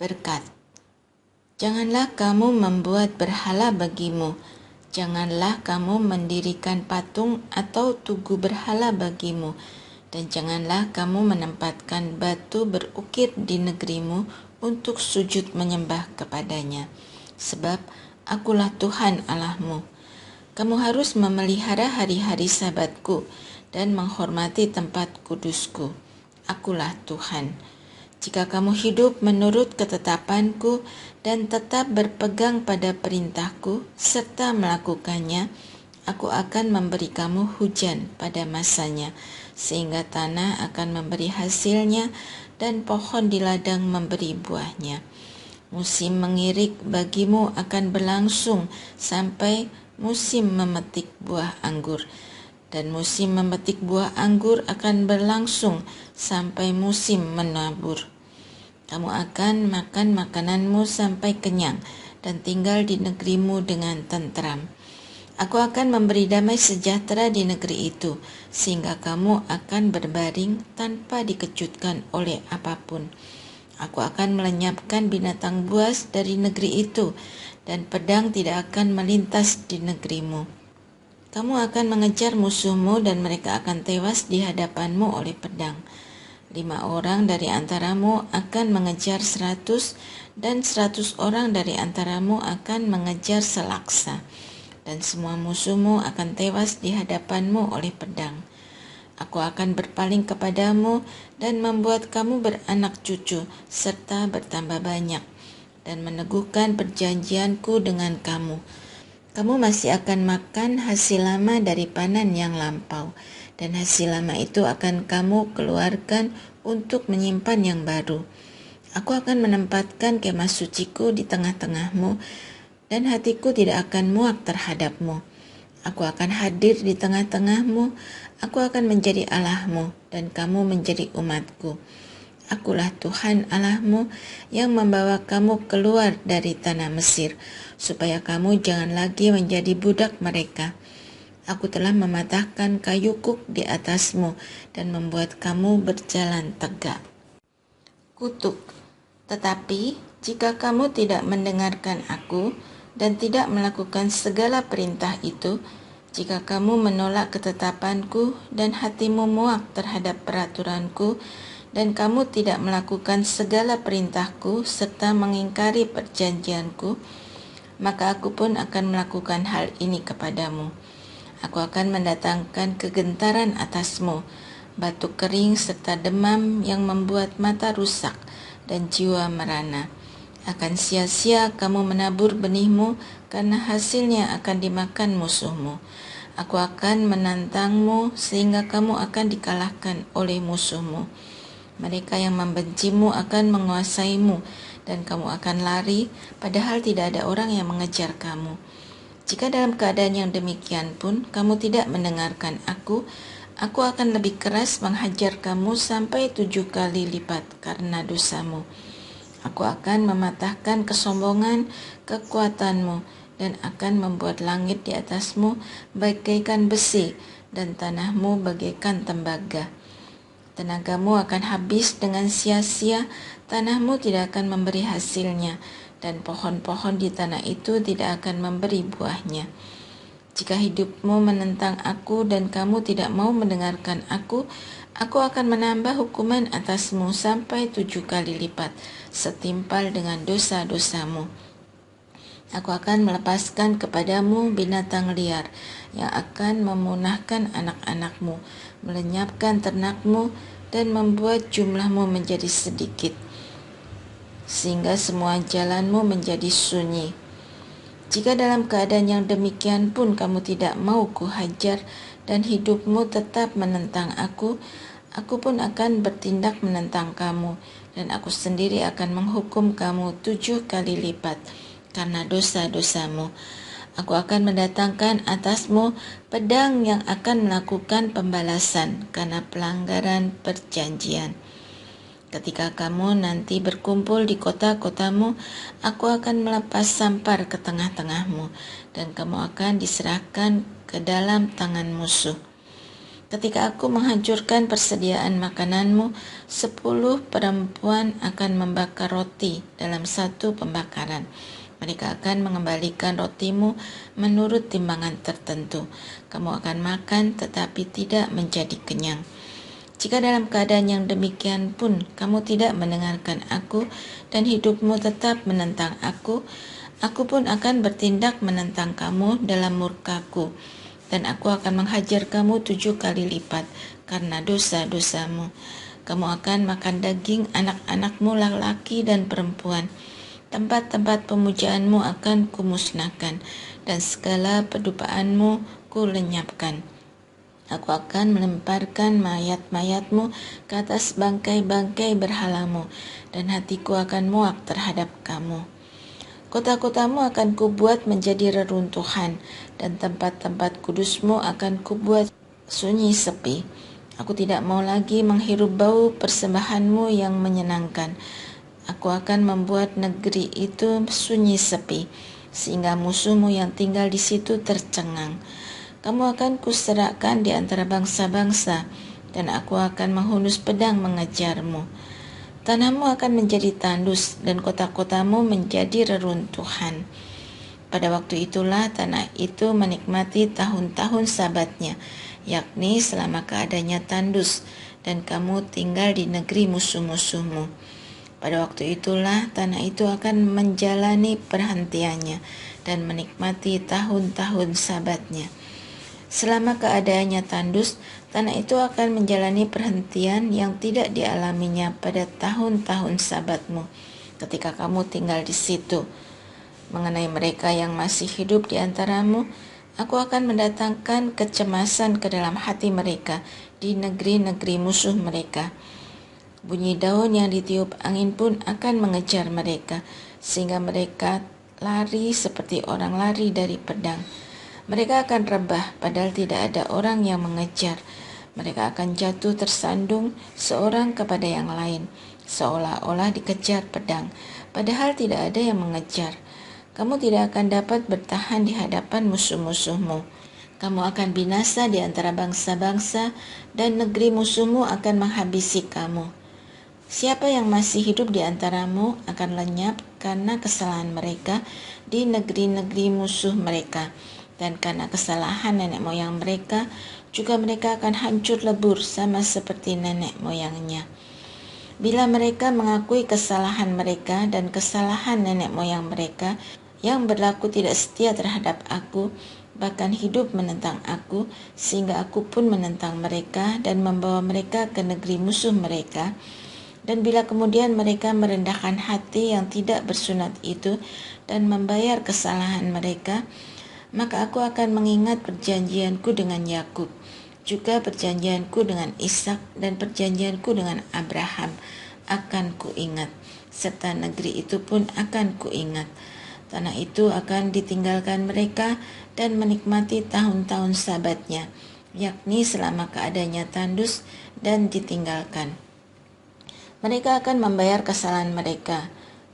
Berkat. Janganlah kamu membuat berhala bagimu. Janganlah kamu mendirikan patung atau tugu berhala bagimu. Dan janganlah kamu menempatkan batu berukir di negerimu untuk sujud menyembah kepadanya. Sebab akulah Tuhan Allahmu. Kamu harus memelihara hari-hari Sabatku dan menghormati tempat kudusku. Akulah Tuhan. Jika kamu hidup menurut ketetapanku dan tetap berpegang pada perintahku serta melakukannya, aku akan memberi kamu hujan pada masanya, sehingga tanah akan memberi hasilnya dan pohon di ladang memberi buahnya. Musim mengirik bagimu akan berlangsung sampai musim memetik buah anggur, dan musim memetik buah anggur akan berlangsung sampai musim menabur. Kamu akan makan makananmu sampai kenyang dan tinggal di negerimu dengan tentram. Aku akan memberi damai sejahtera di negeri itu, sehingga kamu akan berbaring tanpa dikejutkan oleh apapun. Aku akan melenyapkan binatang buas dari negeri itu, dan pedang tidak akan melintas di negerimu. Kamu akan mengejar musuhmu dan mereka akan tewas di hadapanmu oleh pedang. 5 orang dari antaramu akan mengejar 100 dan 100 orang dari antaramu akan mengejar selaksa. Dan semua musuhmu akan tewas di hadapanmu oleh pedang. Aku akan berpaling kepadamu dan membuat kamu beranak cucu serta bertambah banyak dan meneguhkan perjanjianku dengan kamu. Kamu masih akan makan hasil lama dari panen yang lampau, dan hasil lama itu akan kamu keluarkan untuk menyimpan yang baru. Aku akan menempatkan kemah suciku di tengah-tengahmu, dan hatiku tidak akan muak terhadapmu. Aku akan hadir di tengah-tengahmu, aku akan menjadi Allahmu, dan kamu menjadi umatku. Akulah Tuhan Allahmu yang membawa kamu keluar dari tanah Mesir, supaya kamu jangan lagi menjadi budak mereka. Aku telah mematahkan kayu kuk di atasmu dan membuat kamu berjalan tegak. Kutuk. Tetapi jika kamu tidak mendengarkan aku dan tidak melakukan segala perintah itu, jika kamu menolak ketetapanku dan hatimu muak terhadap peraturanku, dan kamu tidak melakukan segala perintahku serta mengingkari perjanjianku, maka aku pun akan melakukan hal ini kepadamu. Aku akan mendatangkan kegentaran atasmu, batuk kering serta demam yang membuat mata rusak dan jiwa merana. Akan sia-sia kamu menabur benihmu, karena hasilnya akan dimakan musuhmu. Aku akan menantangmu sehingga kamu akan dikalahkan oleh musuhmu. Mereka yang membencimu akan menguasaimu, dan kamu akan lari, padahal tidak ada orang yang mengejar kamu. Jika dalam keadaan yang demikian pun kamu tidak mendengarkan aku akan lebih keras menghajar kamu sampai 7 kali lipat karena dosamu. Aku akan mematahkan kesombongan kekuatanmu, dan akan membuat langit di atasmu bagaikan besi, dan tanahmu bagaikan tembaga. Tenagamu akan habis dengan sia-sia, tanahmu tidak akan memberi hasilnya, dan pohon-pohon di tanah itu tidak akan memberi buahnya. Jika hidupmu menentang aku dan kamu tidak mau mendengarkan aku akan menambah hukuman atasmu sampai 7 kali lipat, setimpal dengan dosa-dosamu. Aku akan melepaskan kepadamu binatang liar yang akan memunahkan anak-anakmu, melenyapkan ternakmu, dan membuat jumlahmu menjadi sedikit, sehingga semua jalanmu menjadi sunyi. Jika dalam keadaan yang demikian pun kamu tidak mau kuhajar dan hidupmu tetap menentang aku pun akan bertindak menentang kamu, dan aku sendiri akan menghukum kamu 7 kali lipat karena dosa-dosamu. Aku akan mendatangkan atasmu pedang yang akan melakukan pembalasan karena pelanggaran perjanjian. Ketika kamu nanti berkumpul di kota-kotamu, aku akan melepas sampar ke tengah-tengahmu, dan kamu akan diserahkan ke dalam tangan musuh. Ketika aku menghancurkan persediaan makananmu, 10 perempuan akan membakar roti dalam satu pembakaran. Mereka akan mengembalikan rotimu menurut timbangan tertentu. Kamu akan makan tetapi tidak menjadi kenyang. Jika dalam keadaan yang demikian pun kamu tidak mendengarkan aku dan hidupmu tetap menentang aku pun akan bertindak menentang kamu dalam murkaku. Dan aku akan menghajar kamu 7 kali lipat karena dosa-dosamu. Kamu akan makan daging anak-anakmu laki-laki dan perempuan. Tempat-tempat pemujaanmu akan kumusnahkan, dan segala pedupaanmu kulenyapkan. Aku akan melemparkan mayat-mayatmu ke atas bangkai-bangkai berhalamu, dan hatiku akan muak terhadap kamu. Kota-kotamu akan kubuat menjadi reruntuhan, dan tempat-tempat kudusmu akan kubuat sunyi sepi. Aku tidak mau lagi menghirup bau persembahanmu yang menyenangkan. Aku akan membuat negeri itu sunyi sepi, sehingga musuhmu yang tinggal di situ tercengang. Kamu akan kuserakkan di antara bangsa-bangsa, dan aku akan menghunus pedang mengejarmu. Tanahmu akan menjadi tandus dan kota-kotamu menjadi reruntuhan. Pada waktu itulah tanah itu menikmati tahun-tahun sabatnya, yakni selama keadaannya tandus, dan kamu tinggal di negeri musuh-musuhmu. Pada waktu itulah tanah itu akan menjalani perhentiannya dan menikmati tahun-tahun sabatnya. Selama keadaannya tandus, tanah itu akan menjalani perhentian yang tidak dialaminya pada tahun-tahun sabatmu, ketika kamu tinggal di situ. Mengenai mereka yang masih hidup di antaramu, aku akan mendatangkan kecemasan ke dalam hati mereka di negeri-negeri musuh mereka. Bunyi daun yang ditiup angin pun akan mengejar mereka, sehingga mereka lari seperti orang lari dari pedang. Mereka akan rebah padahal tidak ada orang yang mengejar. Mereka akan jatuh tersandung seorang kepada yang lain, seolah-olah dikejar pedang, padahal tidak ada yang mengejar. Kamu tidak akan dapat bertahan di hadapan musuh-musuhmu. Kamu akan binasa di antara bangsa-bangsa, dan negeri musuhmu akan menghabisi kamu. Siapa yang masih hidup di antaramu akan lenyap karena kesalahan mereka di negeri-negeri musuh mereka. Dan karena kesalahan nenek moyang mereka, juga mereka akan hancur lebur sama seperti nenek moyangnya. Bila mereka mengakui kesalahan mereka dan kesalahan nenek moyang mereka yang berlaku tidak setia terhadap aku, bahkan hidup menentang aku, sehingga aku pun menentang mereka dan membawa mereka ke negeri musuh mereka, dan bila kemudian mereka merendahkan hati yang tidak bersunat itu dan membayar kesalahan mereka, maka aku akan mengingat perjanjianku dengan Yakub, juga perjanjianku dengan Ishak dan perjanjianku dengan Abraham akan kuingat, serta negeri itu pun akan kuingat. Tanah itu akan ditinggalkan mereka dan menikmati tahun-tahun sabatnya, yakni selama keadaannya tandus dan ditinggalkan. Mereka akan membayar kesalahan mereka,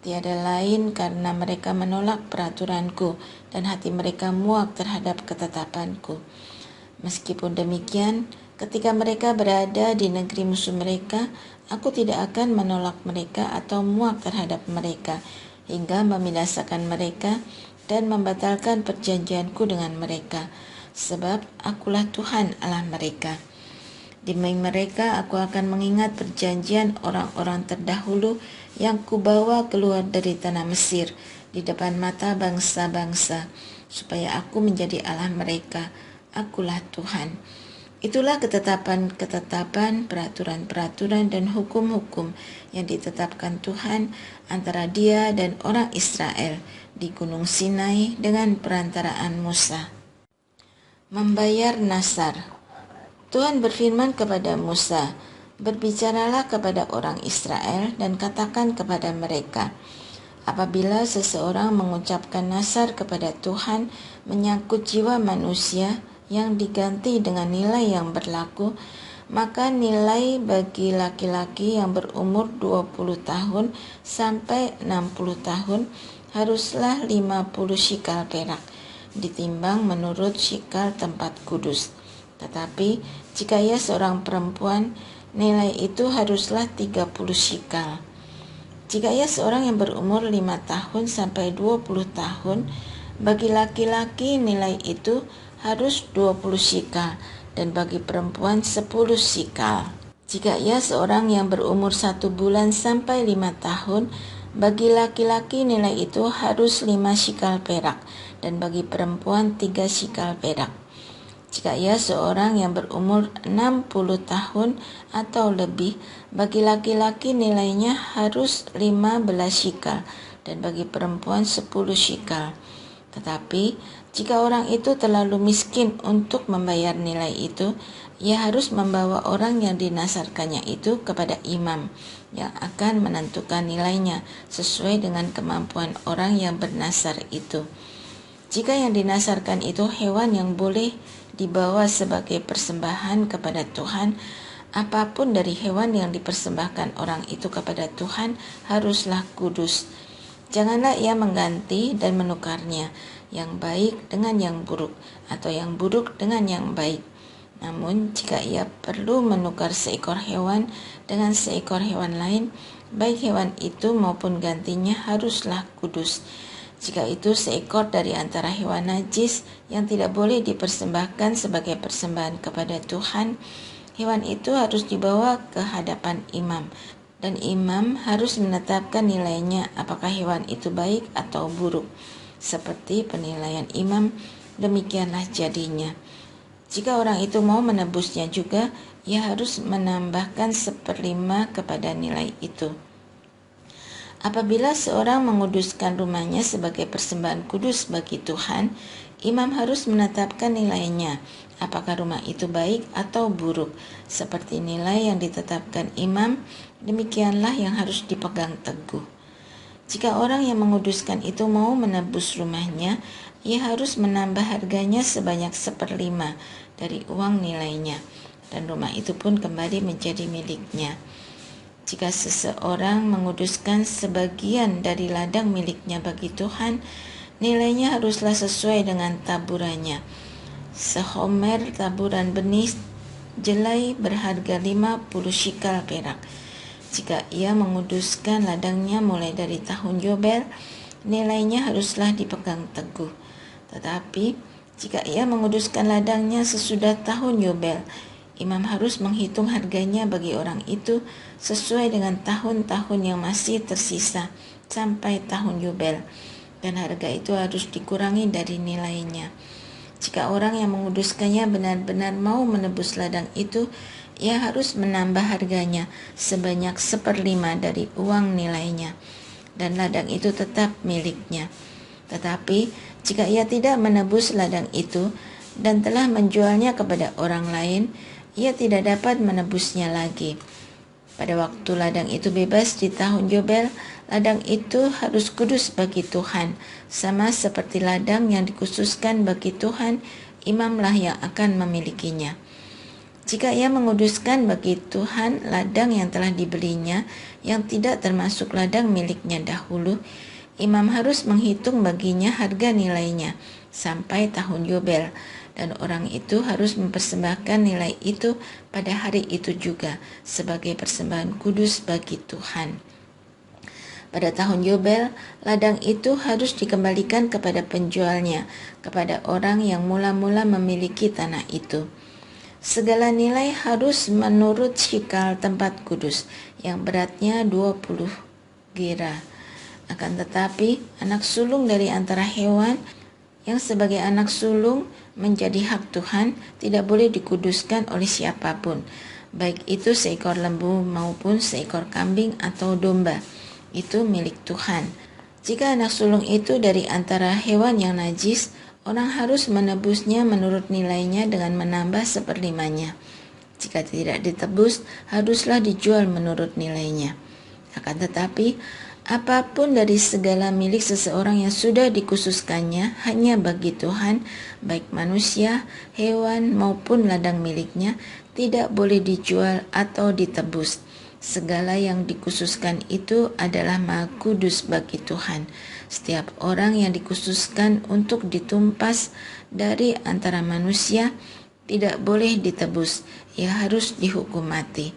tiada lain karena mereka menolak peraturanku dan hati mereka muak terhadap ketetapanku. Meskipun demikian, ketika mereka berada di negeri musuh mereka, aku tidak akan menolak mereka atau muak terhadap mereka, hingga membinasakan mereka dan membatalkan perjanjianku dengan mereka, sebab akulah Tuhan Allah mereka. Demi mereka aku akan mengingat perjanjian orang-orang terdahulu yang kubawa keluar dari tanah Mesir di depan mata bangsa-bangsa, supaya aku menjadi Allah mereka. Akulah Tuhan. Itulah ketetapan-ketetapan, peraturan-peraturan, dan hukum-hukum yang ditetapkan Tuhan antara Dia dan orang Israel di Gunung Sinai dengan perantaraan Musa. Membayar nasar. Tuhan berfirman kepada Musa, "Berbicaralah kepada orang Israel dan katakan kepada mereka, apabila seseorang mengucapkan nasar kepada Tuhan menyangkut jiwa manusia yang diganti dengan nilai yang berlaku, maka nilai bagi laki-laki yang berumur 20 tahun sampai 60 tahun haruslah 50 shikal perak, ditimbang menurut shikal tempat kudus. Tetapi jika ia seorang perempuan, nilai itu haruslah 30 shikal. Jika ia seorang yang berumur 5 tahun sampai 20 tahun, bagi laki-laki nilai itu harus 20 shikal dan bagi perempuan 10 shikal. Jika ia seorang yang berumur 1 bulan sampai 5 tahun, bagi laki-laki nilai itu harus 5 shikal perak dan bagi perempuan 3 shikal perak. Jika ia seorang yang berumur 60 tahun atau lebih, bagi laki-laki nilainya harus 15 shikal dan bagi perempuan 10 shikal. Tetapi jika orang itu terlalu miskin untuk membayar nilai itu, ia harus membawa orang yang dinasarkannya itu kepada imam yang akan menentukan nilainya sesuai dengan kemampuan orang yang bernasar itu. Jika yang dinasarkan itu hewan yang boleh dibawa sebagai persembahan kepada Tuhan, apapun dari hewan yang dipersembahkan orang itu kepada Tuhan haruslah kudus. Janganlah ia mengganti dan menukarnya, yang baik dengan yang buruk, atau yang buruk dengan yang baik. Namun, jika ia perlu menukar seekor hewan dengan seekor hewan lain, baik hewan itu maupun gantinya haruslah kudus. Jika itu seekor dari antara hewan najis yang tidak boleh dipersembahkan sebagai persembahan kepada Tuhan, hewan itu harus dibawa ke hadapan imam, dan imam harus menetapkan nilainya apakah hewan itu baik atau buruk. Seperti penilaian imam, demikianlah jadinya. Jika orang itu mau menebusnya juga, ia harus menambahkan 1/5 kepada nilai itu. Apabila seorang menguduskan rumahnya sebagai persembahan kudus bagi Tuhan, imam harus menetapkan nilainya, apakah rumah itu baik atau buruk. Seperti nilai yang ditetapkan imam, demikianlah yang harus dipegang teguh. Jika orang yang menguduskan itu mau menebus rumahnya, ia harus menambah harganya sebanyak 1/5 dari uang nilainya, dan rumah itu pun kembali menjadi miliknya. Jika seseorang menguduskan sebagian dari ladang miliknya bagi Tuhan, nilainya haruslah sesuai dengan taburannya. Sehomer taburan benih jelai berharga 50 shikal perak. Jika ia menguduskan ladangnya mulai dari tahun Yobel, nilainya haruslah dipegang teguh. Tetapi jika ia menguduskan ladangnya sesudah tahun Yobel, imam harus menghitung harganya bagi orang itu sesuai dengan tahun-tahun yang masih tersisa sampai tahun Yobel, dan harga itu harus dikurangi dari nilainya. Jika orang yang menguduskannya benar-benar mau menebus ladang itu, ia harus menambah harganya sebanyak 1/5 dari uang nilainya, dan ladang itu tetap miliknya. Tetapi jika ia tidak menebus ladang itu dan telah menjualnya kepada orang lain, ia tidak dapat menebusnya lagi. Pada waktu ladang itu bebas di tahun Yobel, ladang itu harus kudus bagi Tuhan, sama seperti ladang yang dikhususkan bagi Tuhan, imamlah yang akan memilikinya. Jika ia menguduskan bagi Tuhan ladang yang telah dibelinya, yang tidak termasuk ladang miliknya dahulu, imam harus menghitung baginya harga nilainya sampai tahun Yobel, dan orang itu harus mempersembahkan nilai itu pada hari itu juga sebagai persembahan kudus bagi Tuhan. Pada tahun Yobel, ladang itu harus dikembalikan kepada penjualnya, kepada orang yang mula-mula memiliki tanah itu. Segala nilai harus menurut shikal tempat kudus, yang beratnya 20 gera. Akan tetapi, anak sulung dari antara hewan yang sebagai anak sulung menjadi hak Tuhan tidak boleh dikuduskan oleh siapapun, baik itu seekor lembu maupun seekor kambing atau domba. Itu milik Tuhan. Jika anak sulung itu dari antara hewan yang najis, orang harus menebusnya menurut nilainya dengan menambah 1/5-nya. Jika tidak ditebus, haruslah dijual menurut nilainya. Akan tetapi, apapun dari segala milik seseorang yang sudah dikhususkannya hanya bagi Tuhan, baik manusia, hewan maupun ladang miliknya, tidak boleh dijual atau ditebus. Segala yang dikhususkan itu adalah maha kudus bagi Tuhan. Setiap orang yang dikhususkan untuk ditumpas dari antara manusia, tidak boleh ditebus, ia harus dihukum mati.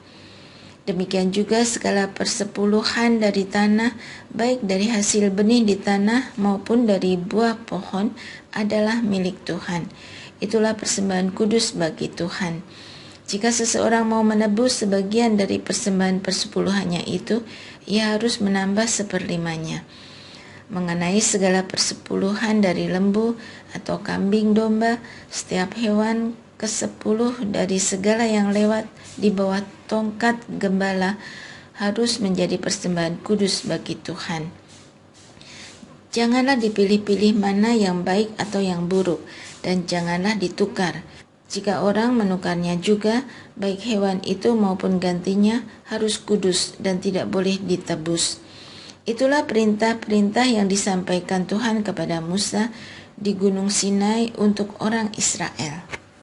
Demikian juga segala persepuluhan dari tanah, baik dari hasil benih di tanah maupun dari buah pohon, adalah milik Tuhan. Itulah persembahan kudus bagi Tuhan. Jika seseorang mau menebus sebagian dari persembahan persepuluhannya itu, ia harus menambah seperlimanya. Mengenai segala persepuluhan dari lembu atau kambing domba, setiap hewan ke-10 dari segala yang lewat di bawah tongkat gembala harus menjadi persembahan kudus bagi Tuhan. Janganlah dipilih-pilih mana yang baik atau yang buruk, dan janganlah ditukar. Jika orang menukarnya juga, baik hewan itu maupun gantinya harus kudus dan tidak boleh ditebus. Itulah perintah-perintah yang disampaikan Tuhan kepada Musa di Gunung Sinai untuk orang Israel.